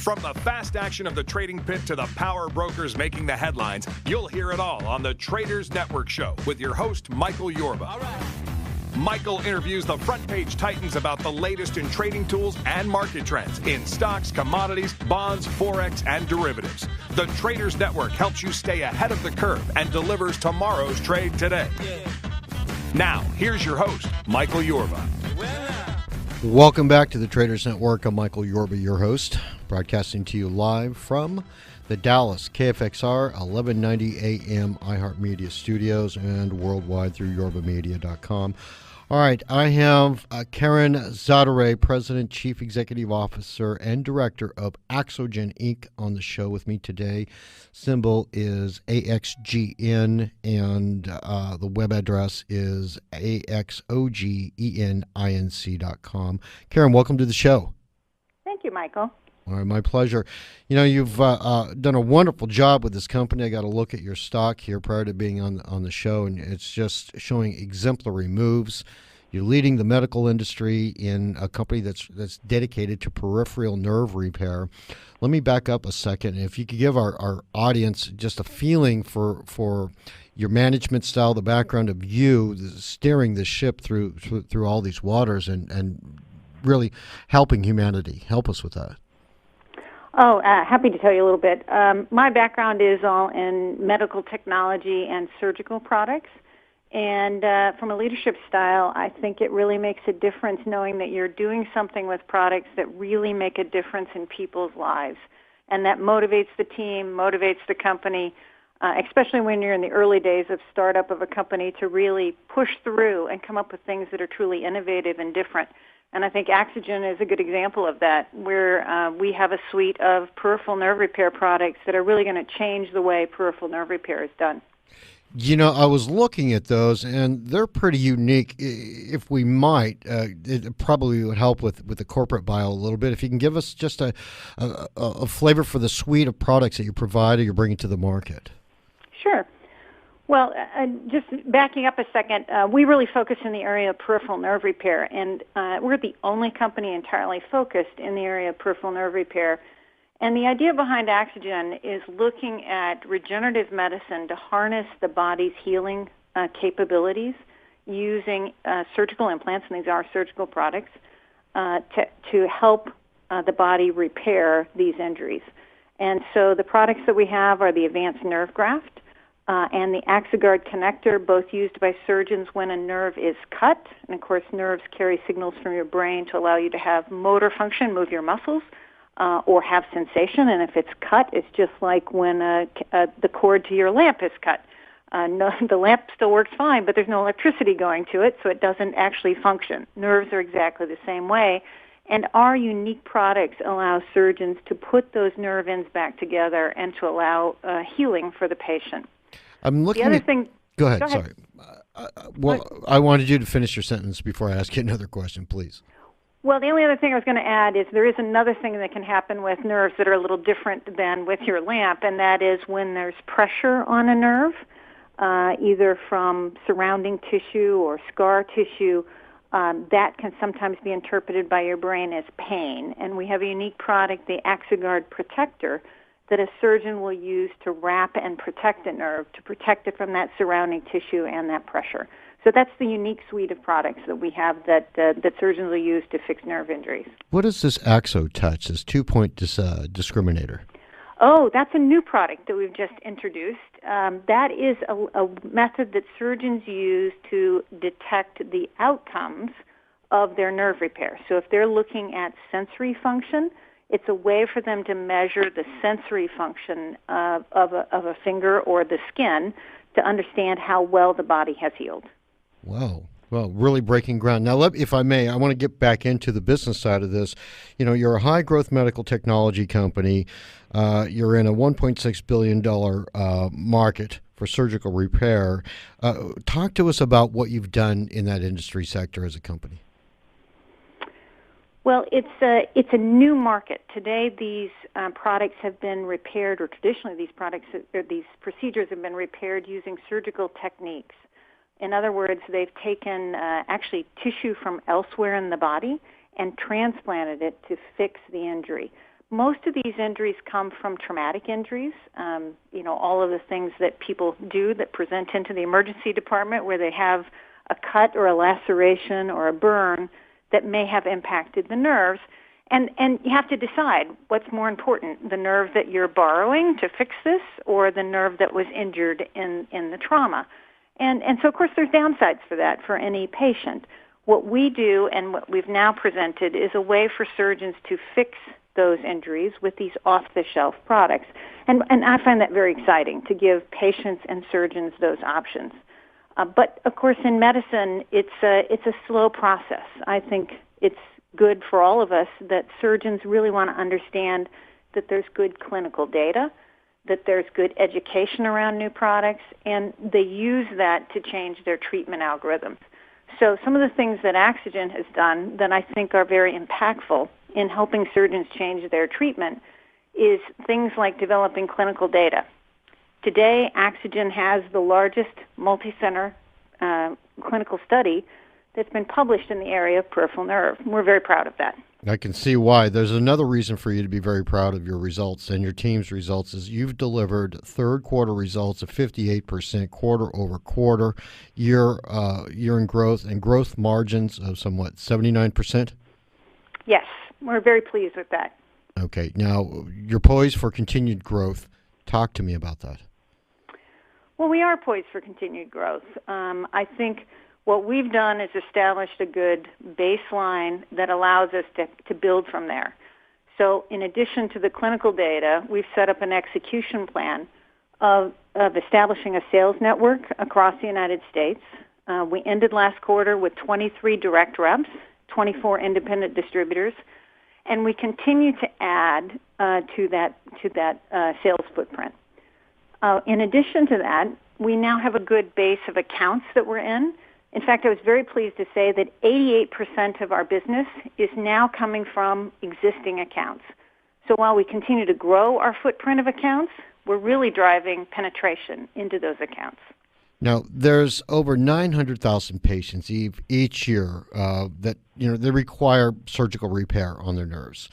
From the fast action of the trading pit to the power brokers making the headlines, you'll hear it all on the Traders Network Show with your host, Michael Yorba. All right. Michael interviews the front page titans about the latest in trading tools and market trends in stocks, commodities, bonds, forex, and derivatives. The Traders Network helps you stay ahead of the curve and delivers tomorrow's trade today. Now, here's your host, Michael Yorba. Welcome back to the Traders Network. I'm Michael Yorba, your host, broadcasting to you live from the Dallas KFXR 1190 AM iHeart Media Studios and worldwide through yorbamedia.com. All right, I have Karen Zaderej, President, Chief Executive Officer, and Director of Axogen, Inc. on the show with me today. Symbol is AXGN, and the web address is axogeninc.com. Karen, welcome to the show. Thank you, Michael. All right, my pleasure. You know, you've done a wonderful job with this company. I got a look at your stock here prior to being on the show, and it's just showing exemplary moves. You're leading the medical industry in a company that's dedicated to peripheral nerve repair. Let me back up a second. If you could give our audience just a feeling for your management style, the background of you steering the ship through all these waters and really helping humanity. Help us with that. Oh, happy to tell you a little bit. My background is all in medical technology and surgical products. And from a leadership style, I think it really makes a difference knowing that you're doing something with products that really make a difference in people's lives. And that motivates the team, motivates the company, especially when you're in the early days of startup of a company, to really push through and come up with things that are truly innovative and different. And I think Axogen is a good example of that, where we have a suite of peripheral nerve repair products that are really going to change the way peripheral nerve repair is done. You know, I was looking at those, and they're pretty unique. If we might, it probably would help with the corporate bio a little bit. If you can give us just a flavor for the suite of products that you provide or you're bringing to the market. Sure. Well, just backing up a second, we really focus in the area of peripheral nerve repair, and we're the only company entirely focused in the area of peripheral nerve repair. And the idea behind Axogen is looking at regenerative medicine to harness the body's healing capabilities using surgical implants, and these are surgical products, to help the body repair these injuries. And so the products that we have are the advanced nerve graft, and the Axoguard connector, both used by surgeons when a nerve is cut. And, of course, nerves carry signals from your brain to allow you to have motor function, move your muscles, or have sensation. And if it's cut, it's just like when the cord to your lamp is cut. The lamp still works fine, but there's no electricity going to it, so it doesn't actually function. Nerves are exactly the same way. And our unique products allow surgeons to put those nerve ends back together and to allow healing for the patient. I'm looking the other at... thing. Go ahead. Sorry. I wanted you to finish your sentence before I ask you another question, please. Well, the only other thing I was going to add is there is another thing that can happen with nerves that are a little different than with your lamp, and that is when there's pressure on a nerve, either from surrounding tissue or scar tissue, that can sometimes be interpreted by your brain as pain. And we have a unique product, the Axoguard Protector, that a surgeon will use to wrap and protect a nerve, to protect it from that surrounding tissue and that pressure. So that's the unique suite of products that we have that surgeons will use to fix nerve injuries. What is this Axo Touch, this two-point discriminator? Oh, that's a new product that we've just introduced. That is a method that surgeons use to detect the outcomes of their nerve repair. So if they're looking at sensory function, it's a way for them to measure the sensory function of a finger or the skin to understand how well the body has healed. Wow. Well, really breaking ground. Now, if I may, I want to get back into the business side of this. You know, you're a high-growth medical technology company. You're in a $1.6 billion market for surgical repair. Talk to us about what you've done in that industry sector as a company. Well, it's a new market. Today, these products have been repaired, or traditionally these procedures have been repaired using surgical techniques. In other words, they've taken actually tissue from elsewhere in the body and transplanted it to fix the injury. most of these injuries come from traumatic injuries. All of the things that people do that present into the emergency department where they have a cut or a laceration or a burn that may have impacted the nerves. And you have to decide what's more important, the nerve that you're borrowing to fix this or the nerve that was injured in the trauma. And so, of course, there's downsides for that for any patient. What we do and what we've now presented is a way for surgeons to fix those injuries with these off-the-shelf products. And I find that very exciting to give patients and surgeons those options. But, of course, in medicine, it's a slow process. I think it's good for all of us that surgeons really want to understand that there's good clinical data, that there's good education around new products, and they use that to change their treatment algorithms. So some of the things that Axogen has done that I think are very impactful in helping surgeons change their treatment is things like developing clinical data. Today, Axogen has the largest multi-center clinical study that's been published in the area of peripheral nerve. We're very proud of that. I can see why. There's another reason for you to be very proud of your results and your team's results is you've delivered third quarter results of 58% quarter over quarter, year in growth, and growth margins of somewhat 79%? Yes, we're very pleased with that. Okay. Now, you're poised for continued growth. Talk to me about that. Well, we are poised for continued growth. I think what we've done is established a good baseline that allows us to build from there. So in addition to the clinical data, we've set up an execution plan of establishing a sales network across the United States. We ended last quarter with 23 direct reps, 24 independent distributors, and we continue to add to that sales footprint. In addition to that, we now have a good base of accounts that we're in. In fact, I was very pleased to say that 88% of our business is now coming from existing accounts. So while we continue to grow our footprint of accounts, we're really driving penetration into those accounts. Now, there's over 900,000 patients each year that they require surgical repair on their nerves.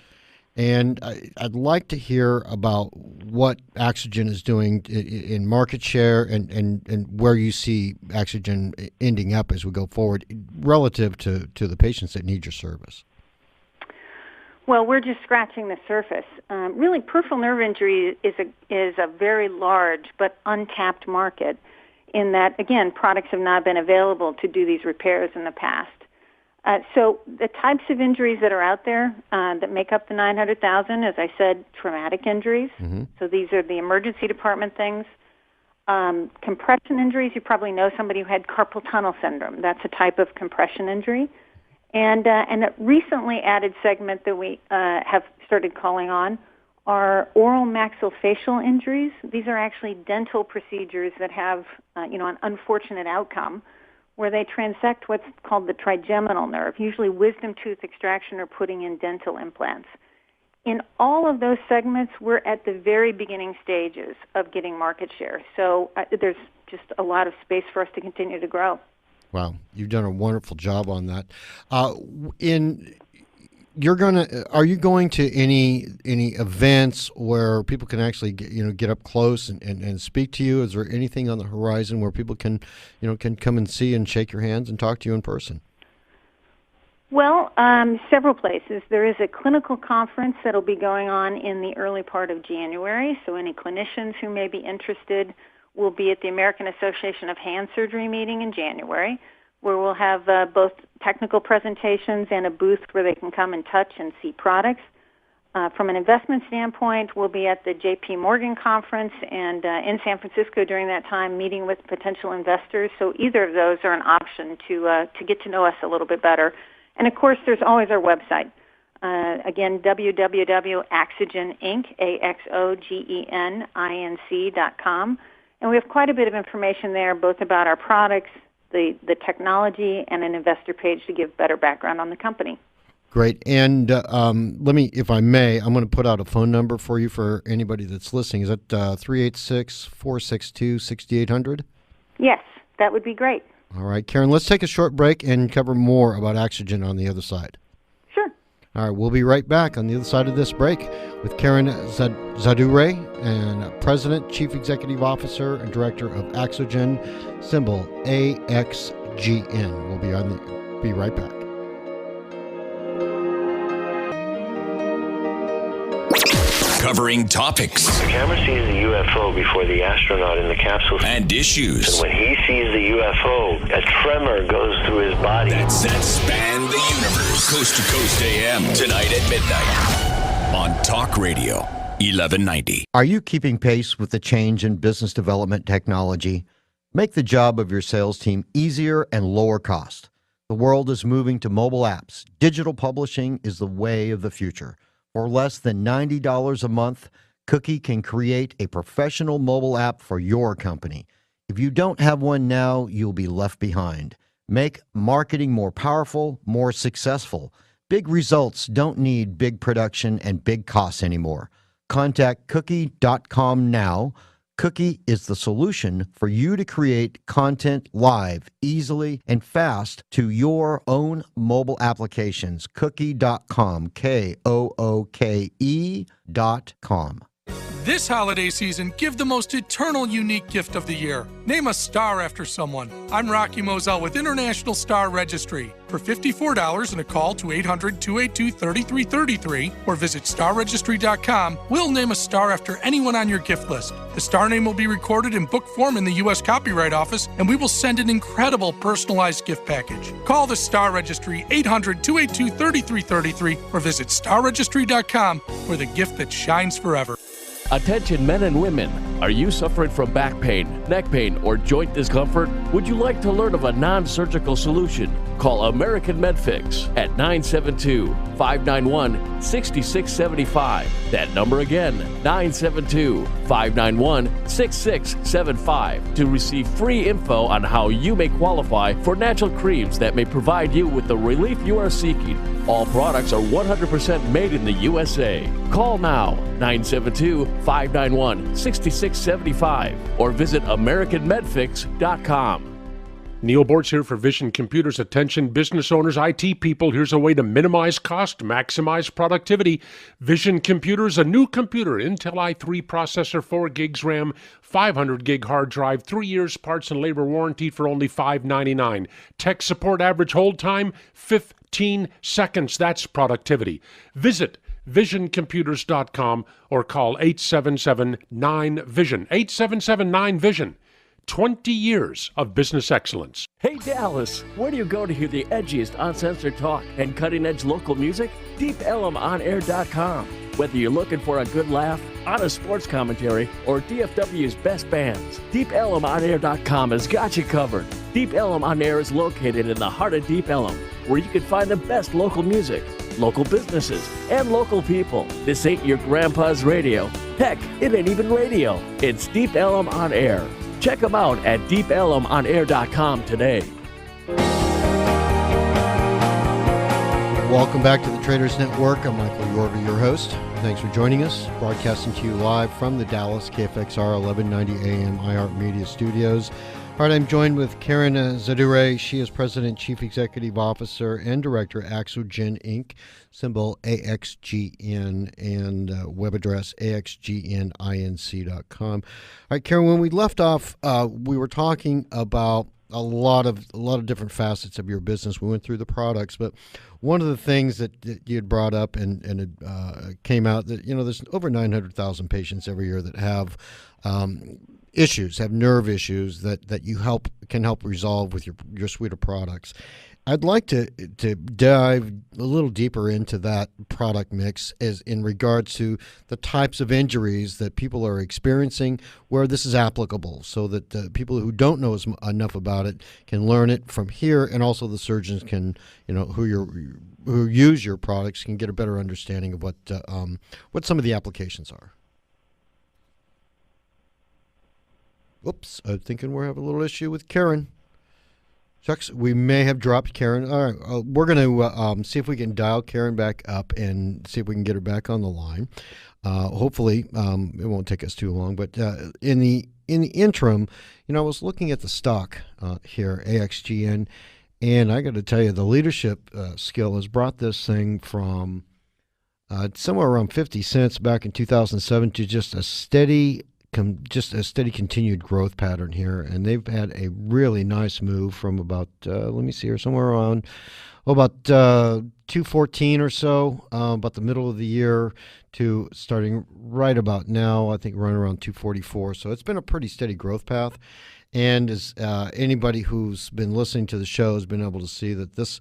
And I'd like to hear about what Axogen is doing in market share and where you see Axogen ending up as we go forward relative to the patients that need your service. Well, we're just scratching the surface. Really, peripheral nerve injury is a very large but untapped market in that, again, products have not been available to do these repairs in the past. So the types of injuries that are out there that make up the 900,000, as I said, traumatic injuries. Mm-hmm. So these are the emergency department things. Compression injuries, you probably know somebody who had carpal tunnel syndrome. That's a type of compression injury. And a recently added segment that we have started calling on are oral maxillofacial injuries. These are actually dental procedures that have an unfortunate outcome, where they transect what's called the trigeminal nerve, usually wisdom tooth extraction or putting in dental implants. In all of those segments, we're at the very beginning stages of getting market share. So there's just a lot of space for us to continue to grow. Wow, you've done a wonderful job on that. Are you going to any events where people can actually get up close and speak to you? Is there anything on the horizon where people can come and see and shake your hands and talk to you in person? Well, several places. There is a clinical conference that'll be going on in the early part of January. So any clinicians who may be interested will be at the American Association of Hand Surgery meeting in January, where we'll have both technical presentations and a booth where they can come and touch and see products. From an investment standpoint, we'll be at the J.P. Morgan conference and in San Francisco during that time meeting with potential investors. So either of those are an option to get to know us a little bit better. And, of course, there's always our website. Again, www.axogeninc, AXOGENINC.com. And we have quite a bit of information there, both about our products, the technology, and an investor page to give better background on the company. Great. And let me, if I may, I'm going to put out a phone number for you for anybody that's listening. Is that 386-462-6800? Yes, that would be great. All right, Karen, let's take a short break and cover more about Axogen on the other side. Sure. All right, we'll be right back on the other side of this break with Karen Zaderej, and President, Chief Executive Officer, and Director of Axogen, symbol AXGN. We'll be right back. Covering topics. The camera sees the UFO before the astronaut in the capsule. And issues. And when he sees the UFO, a tremor goes through his body. That span the universe. Coast to Coast AM. Tonight at midnight. On Talk Radio 1190. Are you keeping pace with the change in business development technology? Make the job of your sales team easier and lower cost. The world is moving to mobile apps. Digital publishing is the way of the future. For less than $90 a month, Cookie can create a professional mobile app for your company. If you don't have one now, you'll be left behind. Make marketing more powerful, more successful. Big results don't need big production and big costs anymore. Contact Cookie.com now. Cookie is the solution for you to create content live, easily, and fast to your own mobile applications. Cookie.com, KOOKE.com. This holiday season, give the most eternal, unique gift of the year. Name a star after someone. I'm Rocky Moselle with International Star Registry. For $54 and a call to 800-282-3333 or visit starregistry.com, we'll name a star after anyone on your gift list. The star name will be recorded in book form in the U.S. Copyright Office, and we will send an incredible personalized gift package. Call the Star Registry, 800-282-3333 or visit starregistry.com for the gift that shines forever. Attention men and women, are you suffering from back pain, neck pain, or joint discomfort? Would you like to learn of a non-surgical solution? Call American MedFix at 972-591-6675. That number again, 972-591-6675 to receive free info on how you may qualify for natural creams that may provide you with the relief you are seeking. All products are 100% made in the USA. Call now, 972-591-6675 or visit AmericanMedFix.com. Neil Bortz here for Vision Computers. Attention business owners, IT people, here's a way to minimize cost, maximize productivity. Vision Computers, a new computer, Intel i3 processor, 4 gigs RAM, 500 gig hard drive, 3 years parts and labor warranty for only $599. Tech support average hold time, 15 seconds. That's productivity. Visit visioncomputers.com or call 877-9VISION. 877-9VISION. 20 years of business excellence. Hey Dallas, where do you go to hear the edgiest uncensored talk and cutting-edge local music? DeepElmOnAir.com. Whether you're looking for a good laugh, honest sports commentary, or DFW's best bands, DeepElmOnAir.com has got you covered. Deep Ellum on Air is located in the heart of Deep Ellum, where you can find the best local music, local businesses, and local people. This ain't your grandpa's radio. Heck, it ain't even radio. It's Deep Ellum on Air. Check them out at DeepElmOnAir.com today. Welcome back to the Traders Network. I'm Michael Yorba, your host. Thanks for joining us. Broadcasting to you live from the Dallas KFXR 1190 AM iHeart Media Studios. All right, I'm joined with Karen Zaderej. She is President, Chief Executive Officer, and Director, Axogen, Inc., symbol AXGN, and web address axgninc.com. All right, Karen, when we left off, we were talking about a lot of different facets of your business. We went through the products, but one of the things that you had brought up and it came out that, there's over 900,000 patients every year that have have nerve issues that you can help resolve with your suite of products. I'd like to dive a little deeper into that product mix as in regards to the types of injuries that people are experiencing where this is applicable, so that people who don't know enough about it can learn it from here, and also the surgeons can, who use your products can get a better understanding of what some of the applications are. Oops, I'm thinking we're having a little issue with Karen. Shucks, we may have dropped Karen. All right, we're going to see if we can dial Karen back up and see if we can get her back on the line. Hopefully, it won't take us too long. But in the interim, I was looking at the stock here, AXGN, And I got to tell you, the leadership skill has brought this thing from somewhere around 50 cents back in 2007 to just a steady continued growth pattern here. And they've had a really nice move from about, let me see here, somewhere around, about 214 or so, about the middle of the year, to starting right about now, I think running around 244. So it's been a pretty steady growth path. And as anybody who's been listening to the show has been able to see, that this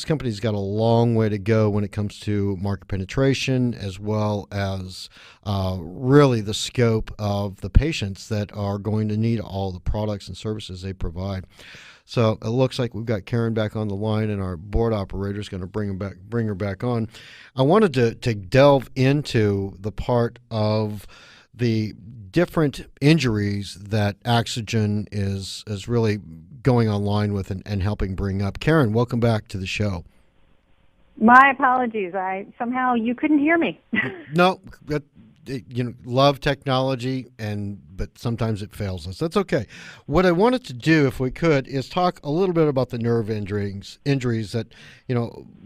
company's got a long way to go when it comes to market penetration, as well as really the scope of the patients that are going to need all the products and services they provide. So it looks like we've got Karen back on the line, and our board operator is going to bring her back on. I wanted to delve into the part of the different injuries that Axogen is really going online with and helping bring up. Karen, welcome back to the show. My apologies. Somehow you couldn't hear me. No, love technology, but sometimes it fails us. That's okay. What I wanted to do, if we could, is talk a little bit about the nerve injuries that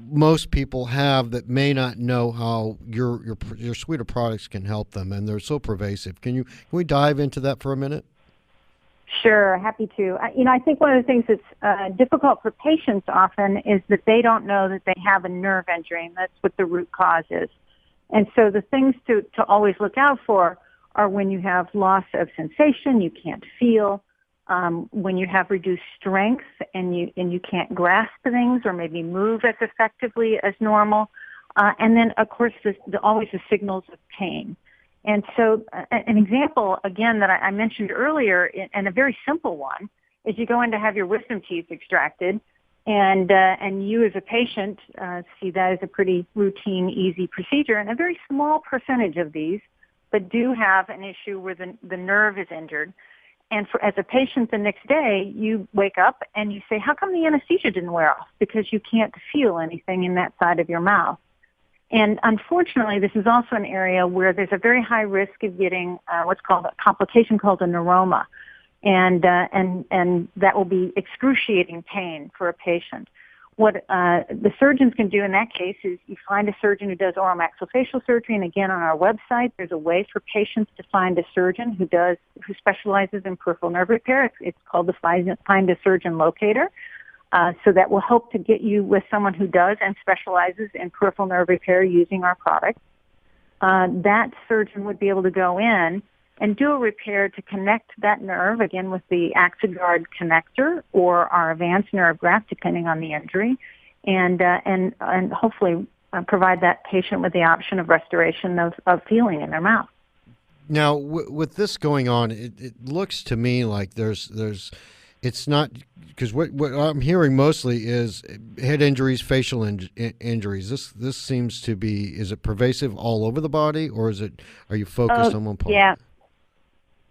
most people have that may not know how your suite of products can help them, and they're so pervasive. Can we dive into that for a minute? Sure, happy to. I think one of the things that's difficult for patients often is that they don't know that they have a nerve injury, and that's what the root cause is. And so the things to always look out for are when you have loss of sensation, you can't feel, when you have reduced strength and you can't grasp things or maybe move as effectively as normal, and then of course always the signals of pain. And so an example again that I mentioned earlier, and a very simple one, is you go in to have your wisdom teeth extracted. And you as a patient see that as a pretty routine, easy procedure, and a very small percentage of these, but do have an issue where the nerve is injured. And as a patient the next day, you wake up and you say, how come the anesthesia didn't wear off? Because you can't feel anything in that side of your mouth. And unfortunately, this is also an area where there's a very high risk of getting what's called a complication called a neuroma. And that will be excruciating pain for a patient. What the surgeons can do in that case is you find a surgeon who does oral maxillofacial surgery, and again on our website there's a way for patients to find a surgeon who specializes in peripheral nerve repair. It's called the Find a Surgeon Locator. So that will help to get you with someone who does and specializes in peripheral nerve repair using our product. That surgeon would be able to go in and do a repair to connect that nerve, again with the Axogen connector or our advanced nerve graft, depending on the injury, and hopefully provide that patient with the option of restoration of feeling in their mouth. Now, with this going on, it looks to me like it's not, because what I'm hearing mostly is head injuries, facial injuries. This seems to be, is it pervasive all over the body, or are you focused on one part?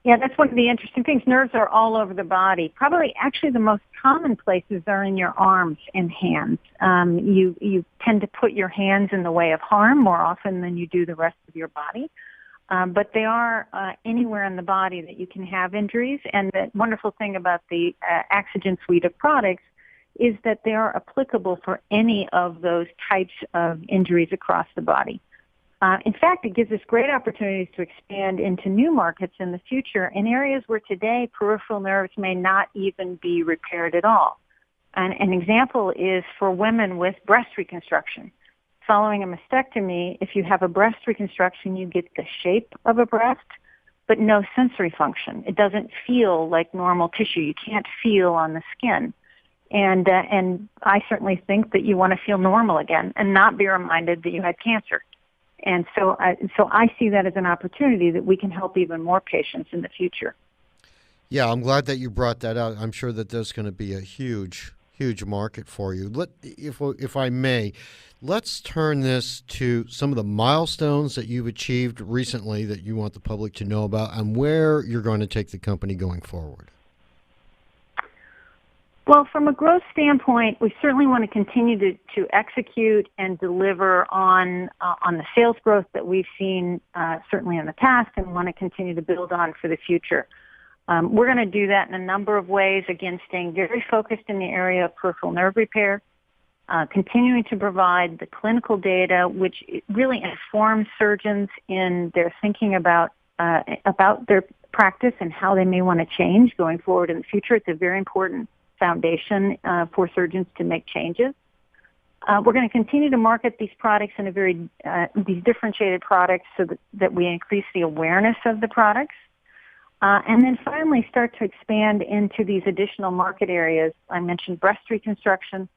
Yeah, that's one of the interesting things. Nerves are all over the body. Probably, actually, the most common places are in your arms and hands. You tend to put your hands in the way of harm more often than you do the rest of your body. But they are anywhere in the body that you can have injuries. And the wonderful thing about the Axogen suite of products is that they are applicable for any of those types of injuries across the body. In fact, it gives us great opportunities to expand into new markets in the future in areas where today peripheral nerves may not even be repaired at all. And an example is for women with breast reconstruction. Following a mastectomy, if you have a breast reconstruction, you get the shape of a breast, but no sensory function. It doesn't feel like normal tissue. You can't feel on the skin. And I certainly think that you want to feel normal again and not be reminded that you had cancer. And so I see that as an opportunity that we can help even more patients in the future. Yeah, I'm glad that you brought that out. I'm sure that there's going to be a huge market for you. If I may, let's turn this to some of the milestones that you've achieved recently that you want the public to know about, and where you're going to take the company going forward. Well, from a growth standpoint, we certainly want to continue to execute and deliver on the sales growth that we've seen certainly in the past, and want to continue to build on for the future. We're going to do that in a number of ways, again, staying very focused in the area of peripheral nerve repair, continuing to provide the clinical data, which really informs surgeons in their thinking about their practice and how they may want to change going forward in the future. It's a very important foundation for surgeons to make changes. We're going to continue to market these products in these differentiated products so that we increase the awareness of the products. And then finally start to expand into these additional market areas. I mentioned breast reconstruction.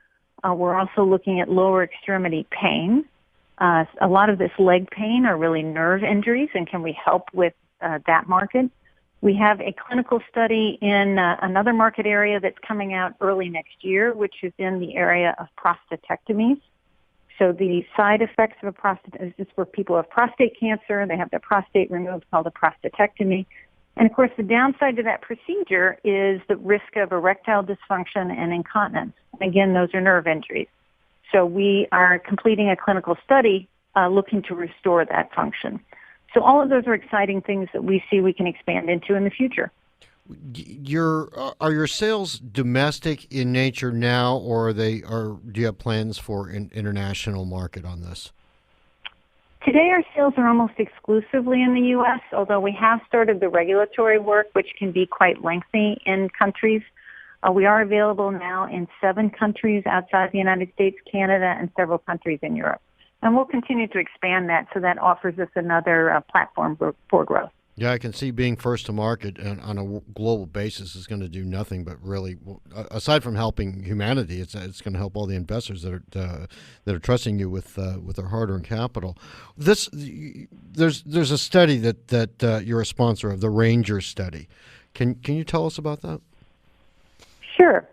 We're also looking at lower extremity pain. A lot of this leg pain are really nerve injuries, and can we help with that market? We have a clinical study in another market area that's coming out early next year, which is in the area of prostatectomies. So the side effects of a prostatectomy is for people who have prostate cancer. They have their prostate removed, called a prostatectomy. And, of course, the downside to that procedure is the risk of erectile dysfunction and incontinence. Again, those are nerve injuries. So we are completing a clinical study looking to restore that function. So all of those are exciting things that we see we can expand into in the future. Are your sales domestic in nature now, or do you have plans for an international market on this? Today our sales are almost exclusively in the U.S., although we have started the regulatory work, which can be quite lengthy in countries. We are available now in 7 countries outside the United States, Canada, and several countries in Europe. And we'll continue to expand that, so that offers us another platform for growth. Yeah, I can see being first to market on a global basis is going to do nothing but really, aside from helping humanity, it's going to help all the investors that are trusting you with their hard-earned capital. There's a study that you're a sponsor of, the Ranger study. Can you tell us about that? Sure.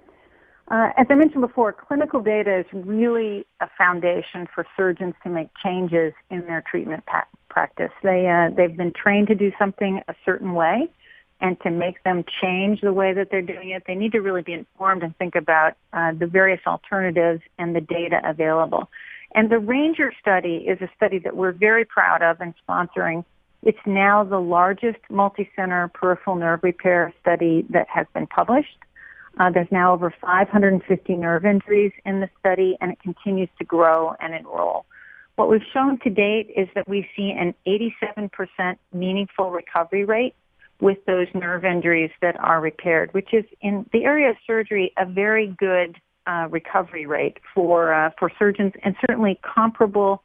As I mentioned before, clinical data is really a foundation for surgeons to make changes in their treatment practice. They've been trained to do something a certain way, and to make them change the way that they're doing it, they need to really be informed and think about the various alternatives and the data available. And the Ranger study is a study that we're very proud of and sponsoring. It's now the largest multi-center peripheral nerve repair study that has been published. There's now over 550 nerve injuries in the study, and it continues to grow and enroll. What we've shown to date is that we see an 87% meaningful recovery rate with those nerve injuries that are repaired, which is in the area of surgery a very good recovery rate for surgeons, and certainly comparable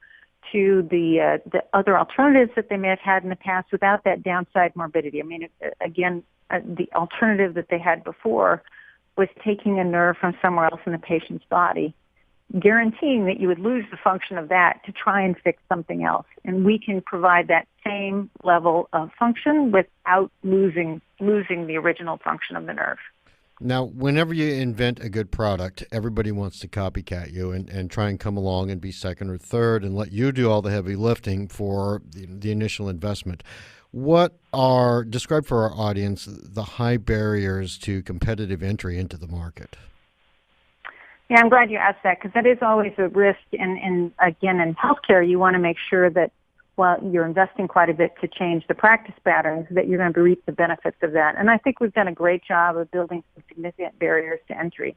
to the other alternatives that they may have had in the past without that downside morbidity. I mean, again, the alternative that they had before was taking a nerve from somewhere else in the patient's body, guaranteeing that you would lose the function of that to try and fix something else. And we can provide that same level of function without losing the original function of the nerve. Now, whenever you invent a good product, everybody wants to copycat you and try and come along and be second or third and let you do all the heavy lifting for the initial investment. Describe for our audience the high barriers to competitive entry into the market? Yeah, I'm glad you asked that, because that is always a risk. And again, in healthcare, you want to make sure that while you're investing quite a bit to change the practice patterns, that you're going to reap the benefits of that. And I think we've done a great job of building some significant barriers to entry.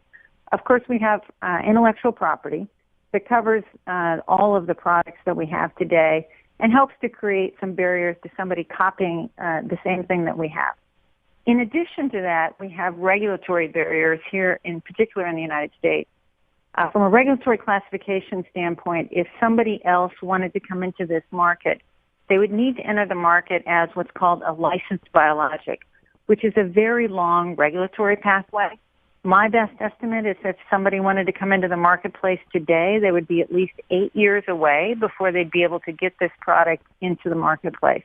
Of course, we have intellectual property that covers all of the products that we have today and helps to create some barriers to somebody copying the same thing that we have. In addition to that, we have regulatory barriers here, in particular in the United States. From a regulatory classification standpoint, if somebody else wanted to come into this market, they would need to enter the market as what's called a licensed biologic, which is a very long regulatory pathway. My best estimate is that if somebody wanted to come into the marketplace today, they would be at least 8 years away before they'd be able to get this product into the marketplace,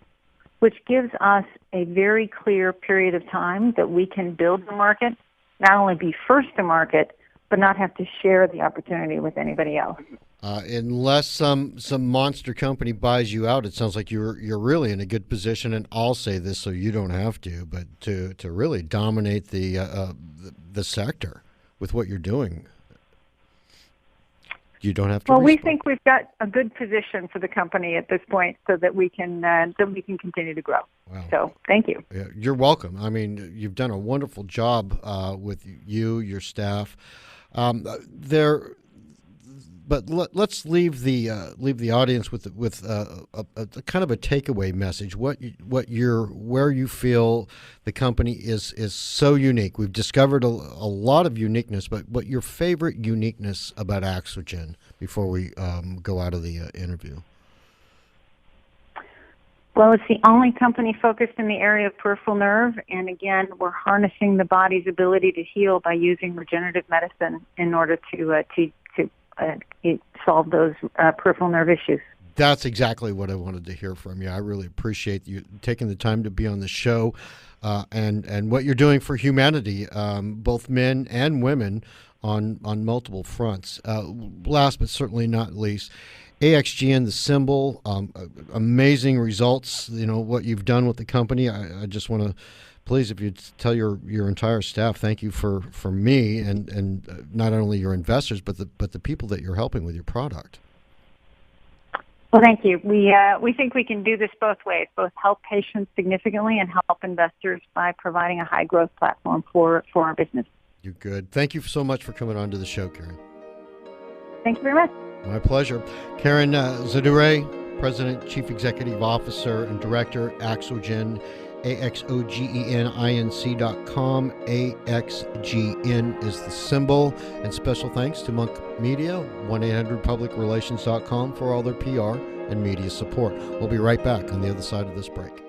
which gives us a very clear period of time that we can build the market, not only be first to market, but not have to share the opportunity with anybody else. Unless some monster company buys you out, it sounds like you're really in a good position. And I'll say this so you don't have to, but to really dominate the sector with what you're doing. You don't have to. Well, we think we've got a good position for the company at this point, so that we can continue to grow. Wow. So, thank you. Yeah, you're welcome. I mean, you've done a wonderful job with your staff. But let's leave the audience with a kind of a takeaway message. Where you feel the company is so unique. We've discovered a lot of uniqueness, but what your favorite uniqueness about Axogen before we go out of the interview? Well, it's the only company focused in the area of peripheral nerve, and again, we're harnessing the body's ability to heal by using regenerative medicine in order to solve those peripheral nerve issues. That's exactly what I wanted to hear from you. I really appreciate you taking the time to be on the show, and what you're doing for humanity, both men and women, on multiple fronts. Last but certainly not least, AXGN, the symbol, amazing results. You know what you've done with the company. I just want to. Please, if you'd tell your entire staff, thank you for me and not only your investors, but the people that you're helping with your product. Well, thank you. We think we can do this both ways, both help patients significantly and help investors by providing a high growth platform for our business. You're good. Thank you so much for coming on to the show, Karen. Thank you very much. My pleasure. Karen Zaderej, President, Chief Executive Officer, and Director, Axogen. AXOGENINC.com. AXGN is the symbol. And special thanks to Monk Media, 1-800-PublicRelations.com for all their PR and media support. We'll be right back on the other side of this break.